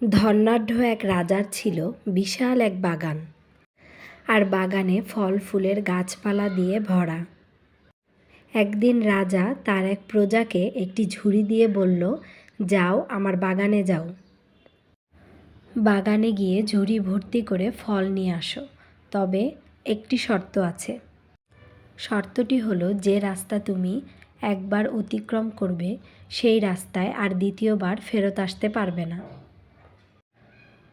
ধনাঢ্য এক রাজার ছিল বিশাল এক বাগান, আর বাগানে ফল ফুলের গাছপালা দিয়ে ভরা। একদিন রাজা তার এক প্রজাকে একটি ঝুড়ি দিয়ে বলল, যাও আমার বাগানে যাও। বাগানে গিয়ে ঝুড়ি ভর্তি করে ফল নিয়ে আসো, তবে একটি শর্ত আছে। শর্তটি হলো, যে রাস্তা তুমি একবার অতিক্রম করবে সেই রাস্তায় আর দ্বিতীয়বার ফেরত আসতে পারবে না।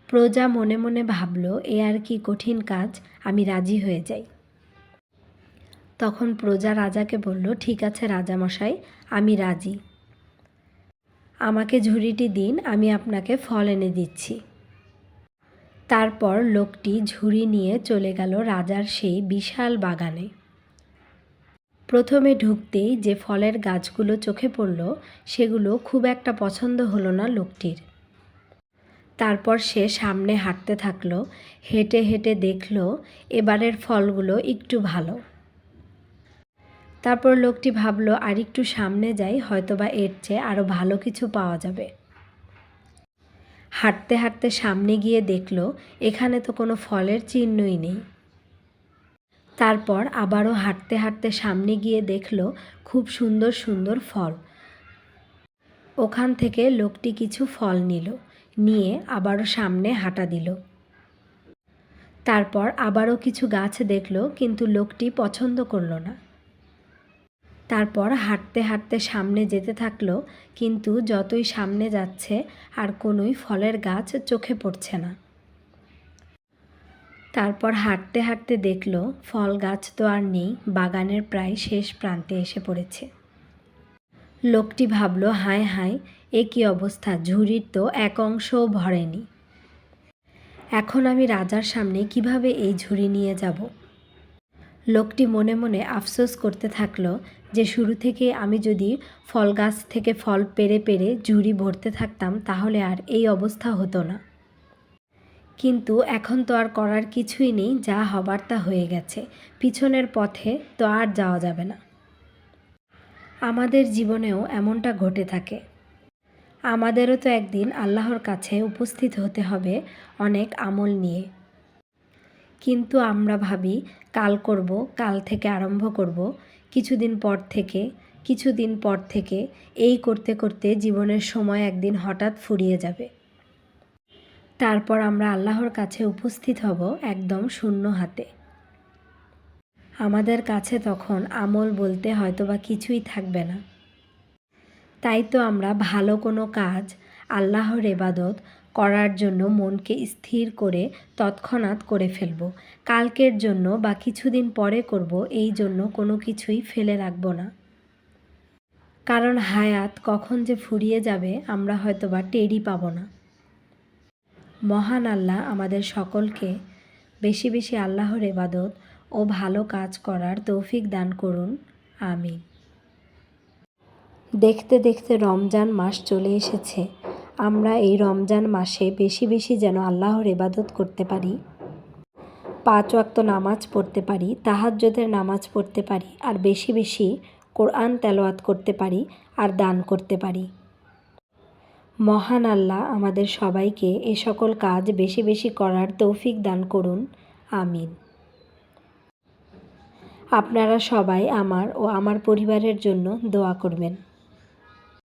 প্রজা মনে মনে ভাবল, এ আর কি কঠিন কাজ, আমি রাজি হয়ে যাই। তখন প্রজা রাজাকে বলল, ঠিক আছে রাজামশাই, আমি রাজি। আমাকে ঝুড়িটি দিন, আমি আপনাকে ফল এনে দিচ্ছি। তারপর লোকটি ঝুড়ি নিয়ে চলে গেল রাজার সেই বিশাল বাগানে। প্রথমে ঢুকতেই যে ফলের গাছগুলো চোখে পড়ল, সেগুলো খুব একটা পছন্দ হলো না লোকটির। তারপর সে সামনে হাঁটতে থাকলো। হেঁটে হেঁটে দেখল এবারের ফলগুলো একটু ভালো। তারপর লোকটি ভাবল, আর একটু সামনে যাই, হয়তোবা এর চেয়ে আরও ভালো কিছু পাওয়া যাবে। হাঁটতে হাঁটতে সামনে গিয়ে দেখল এখানে তো কোনো ফলের চিহ্নই নেই। তারপর আবারও হাঁটতে হাঁটতে সামনে গিয়ে দেখল খুব সুন্দর সুন্দর ফল। ওখান থেকে লোকটি কিছু ফল নিয়ে আবারও সামনে হাঁটা দিল। তারপর আবারও কিছু গাছ দেখল, কিন্তু লোকটি পছন্দ করল না। তারপর হাঁটতে হাঁটতে সামনে যেতে থাকলো, কিন্তু যতই সামনে যাচ্ছে আর কোনোই ফলের গাছ চোখে পড়ছে না। তারপর হাঁটতে হাঁটতে দেখল ফল গাছ তো আর নেই, বাগানের প্রায় শেষ প্রান্তে এসে পড়েছে। লোকটি ভাবল, হায় হায়, এ কী অবস্থা, ঝুড়ির তো এক অংশও ভরেনি। এখন আমি রাজার সামনে কিভাবে এই ঝুড়ি নিয়ে যাব? লোকটি মনে মনে আফসোস করতে থাকলো যে শুরু থেকে আমি যদি ফল গাছ থেকে ফল পেড়ে পেড়ে ঝুড়ি ভরতে থাকতাম, তাহলে আর এই অবস্থা হতো না। কিন্তু এখন তো আর করার কিছুই নেই, যা হবার তা হয়ে গেছে। পিছনের পথে তো আর যাওয়া যাবে না। আমাদের জীবনেও এমনটা ঘটে থাকে। আমাদেরও তো একদিন আল্লাহর কাছে উপস্থিত হতে হবে অনেক আমল নিয়ে। কিন্তু আমরা ভাবি কাল করব, কাল থেকে আরম্ভ করব, কিছুদিন পর থেকে এই করতে করতে জীবনের সময় একদিন হঠাৎ ফুরিয়ে যাবে। তারপর আমরা আল্লাহর কাছে উপস্থিত হব একদম শূন্য হাতে। আমাদের কাছে তখন আমল বলতে হয়তোবা কিছুই থাকবে না। তাই তো আমরা ভালো কোনো কাজ, আল্লাহর ইবাদত করার জন্য মনকে স্থির করে তৎক্ষণাৎ করে ফেলব। কালকের জন্য বা কিছুদিন পরে করব, এই জন্য কোনো কিছুই ফেলে রাখব না। কারণ হায়াত কখন যে ফুরিয়ে যাবে আমরা হয়তোবা টেরই পাব না। মহান আল্লাহ আমাদের সকলকে বেশি বেশি আল্লাহর ইবাদত ও ভালো কাজ করার তৌফিক দান করুন, আমিন। দেখতে দেখতে রমজান মাস চলে এসেছে। আমরা এই রমজান মাসে বেশি বেশি যেন আল্লাহর ইবাদত করতে পারি, 5 ওয়াক্ত নামাজ পড়তে পারি, তাহাজ্জুদের নামাজ পড়তে পারি, আর বেশি বেশি কোরআন তেলাওয়াত করতে পারি আর দান করতে পারি। মহান আল্লাহ আমাদের সবাইকে এ সকল কাজ বেশি বেশি করার তৌফিক দান করুন, আমিন। আপনারা সবাই আমার ও আমার পরিবারের জন্য দোয়া করবেন।